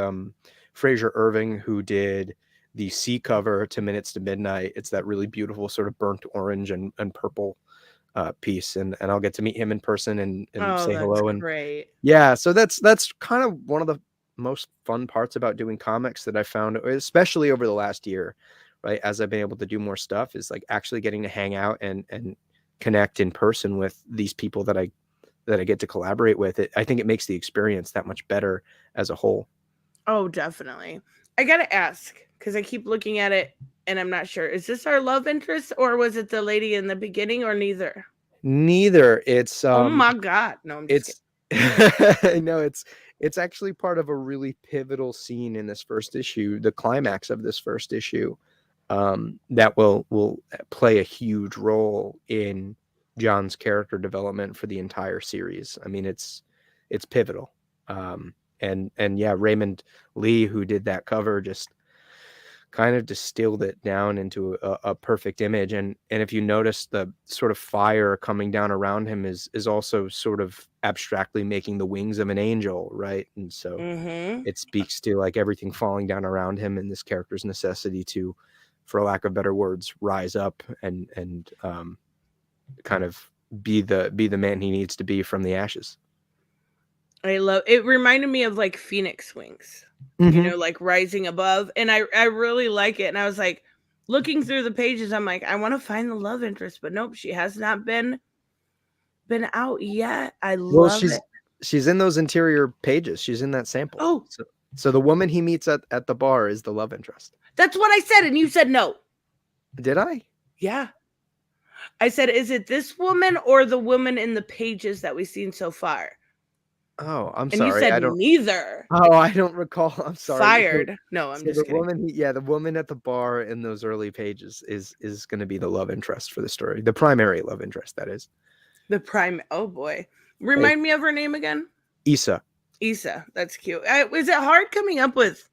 Fraser Irving, who did the C cover to Minutes to Midnight. It's that really beautiful sort of burnt orange and purple piece, and I'll get to meet him in person and say hello. And great. Yeah, so that's kind of one of the most fun parts about doing comics that I found, especially over the last year, right? As I've been able to do more stuff, is like actually getting to hang out and connect in person with these people that I get to collaborate with. I think it makes the experience that much better as a whole. Oh, definitely. I gotta ask, because I keep looking at it and I'm not sure. Is this our love interest, or was it the lady in the beginning, or neither? Neither. It's oh my God. No, I'm just kidding. No, it's actually part of a really pivotal scene in this first issue, the climax of this first issue, that will play a huge role in John's character development for the entire series. I mean, it's pivotal. And yeah, Raymond Lee, who did that cover, just kind of distilled it down into a perfect image. And if you notice, the sort of fire coming down around him is also sort of abstractly making the wings of an angel, right? And so it speaks to like everything falling down around him and this character's necessity to, for lack of better words, rise up and kind of be the man he needs to be from the ashes. I love it. Reminded me of like Phoenix Wings, like rising above. And I really like it. And I was like, looking through the pages, I'm like, I want to find the love interest, but nope, she has not been out yet. I love it. She's in those interior pages. She's in that sample. Oh, so the woman he meets at the bar is the love interest. That's what I said, and you said no. Did I? Yeah. I said, is it this woman or the woman in the pages that we've seen so far? Oh, I'm sorry. And you said neither. Oh, I don't recall. I'm sorry. Fired. No, I'm just kidding. The woman at the bar in those early pages is going to be the love interest for the story. The primary love interest, that is. Oh boy. Remind me of her name again. Issa. Issa, that's cute. Was it hard coming up with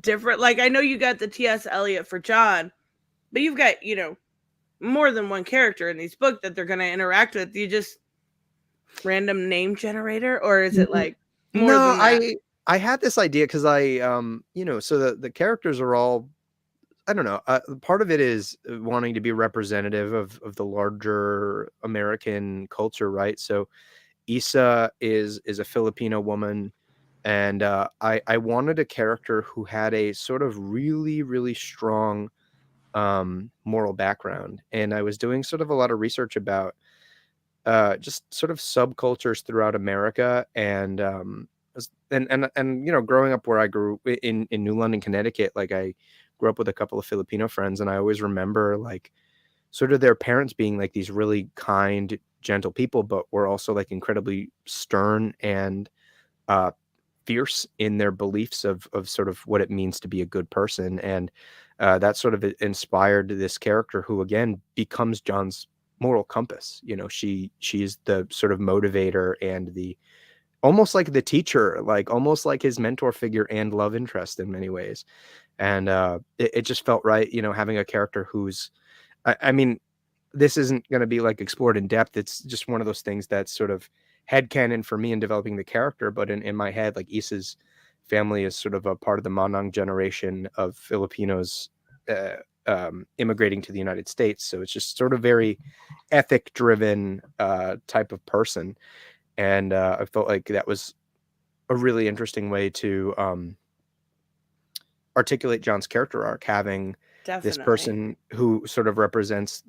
different? Like, I know you got the T.S. Eliot for John, but you've got, more than one character in these books that they're going to interact with. Do you just random name generator, or is it like more No, than that? I had this idea because so the characters are all, I don't know. Part of it is wanting to be representative of the larger American culture, right? So Issa is a Filipino woman, and I wanted a character who had a sort of really, really strong moral background, and I was doing sort of a lot of research about just sort of subcultures throughout America, and growing up where I grew in New London, Connecticut, like I grew up with a couple of Filipino friends, and I always remember like sort of their parents being like these really kind, gentle people, but were also like incredibly stern and uh, fierce in their beliefs of sort of what it means to be a good person. And that sort of inspired this character who again becomes John's moral compass. She's the sort of motivator and the almost like the teacher, like almost like his mentor figure and love interest in many ways. And it just felt right, having a character who's, I mean, this isn't going to be like explored in depth. It's just one of those things that's sort of headcanon for me in developing the character. But in my head, like Issa's family is sort of a part of the Manang generation of Filipinos immigrating to the United States. So it's just sort of very ethic driven type of person. And I felt like that was a really interesting way to articulate John's character arc, having this person who sort of represents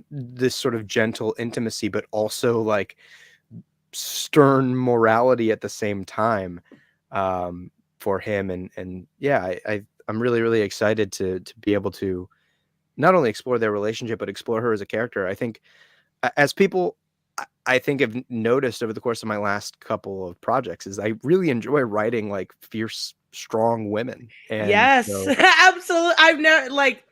this sort of gentle intimacy, but also like stern morality at the same time for him. And yeah, I'm really, really excited to be able to not only explore their relationship, but explore her as a character. I think as people, I think have noticed over the course of my last couple of projects is I really enjoy writing like fierce, strong women. And yes, so, absolutely. I've never like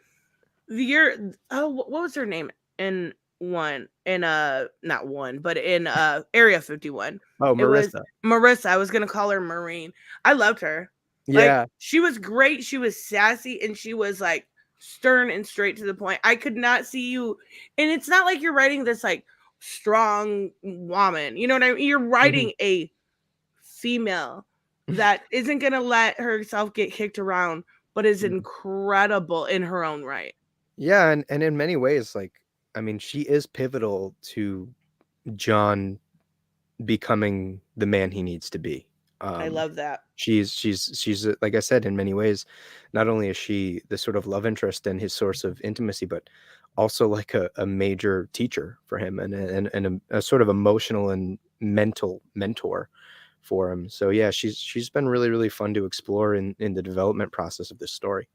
what was her name in not one, but in Area 51. oh, It was Marissa. Marissa. I was gonna call her Marine. I loved her. Yeah. Like, she was great. She was sassy, and she was like stern and straight to the point. I could not see you, and it's not like you're writing this like strong woman. You know what I mean? You're writing a female that isn't gonna let herself get kicked around, but is incredible in her own right. Yeah, and in many ways, like, I mean, she is pivotal to John becoming the man he needs to be. I love that. She's like I said, in many ways, not only is she the sort of love interest and his source of intimacy, but also like a major teacher for him and a sort of emotional and mental mentor for him. So yeah, she's been really, really fun to explore in the development process of this story.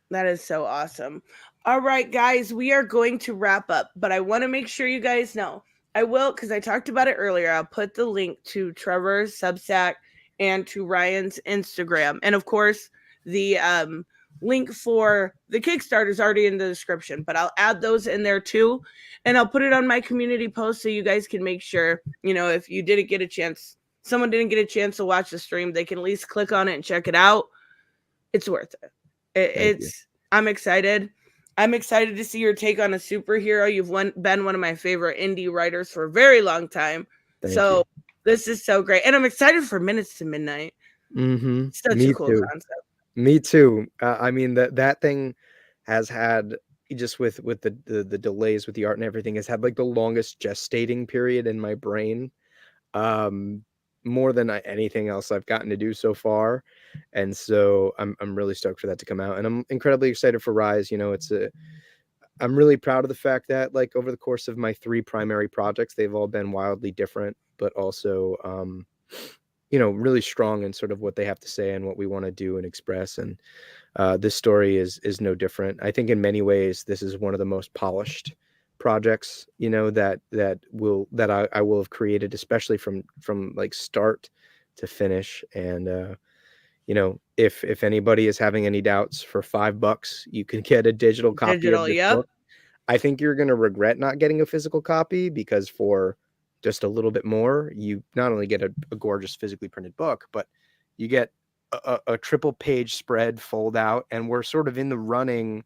That is so awesome. All right, guys, we are going to wrap up, but I want to make sure you guys know. I will, because I talked about it earlier. I'll put the link to Trevor's Substack and to Ryan's Instagram. And of course, the link for the Kickstarter is already in the description, but I'll add those in there too. And I'll put it on my community post so you guys can make sure, if you didn't get a chance, someone didn't get a chance to watch the stream, they can at least click on it and check it out. It's worth it. I'm excited. I'm excited to see your take on a superhero. You've been one of my favorite indie writers for a very long time. Thank you. This is so great. And I'm excited for Minutes to Midnight. Such a cool concept. Me too. I mean, that thing has had, just with the delays with the art and everything, has had like the longest gestating period in my brain. More than anything else I've gotten to do so far. And so I'm really stoked for that to come out. And I'm incredibly excited for Rise. I'm really proud of the fact that like over the course of my 3 primary projects, they've all been wildly different, but also, really strong in sort of what they have to say and what we want to do and express. And this story is no different. I think in many ways, this is one of the most polished projects, that I will have created, especially from like start to finish. And if anybody is having any doubts, for $5 you can get a digital copy of this book. I think you're going to regret not getting a physical copy, because for just a little bit more, you not only get a gorgeous physically printed book, but you get a triple page spread fold out, and we're sort of in the running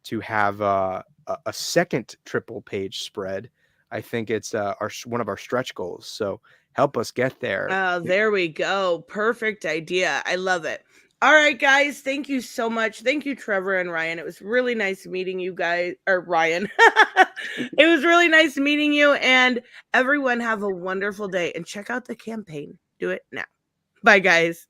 to have a second triple page spread. I think it's one of our stretch goals. So help us get there. Oh, there we go. Perfect idea. I love it. All right, guys. Thank you so much. Thank you, Trevor and Ryan. It was really nice meeting you guys, or Ryan. It was really nice meeting you, and everyone have a wonderful day, and check out the campaign. Do it now. Bye, guys.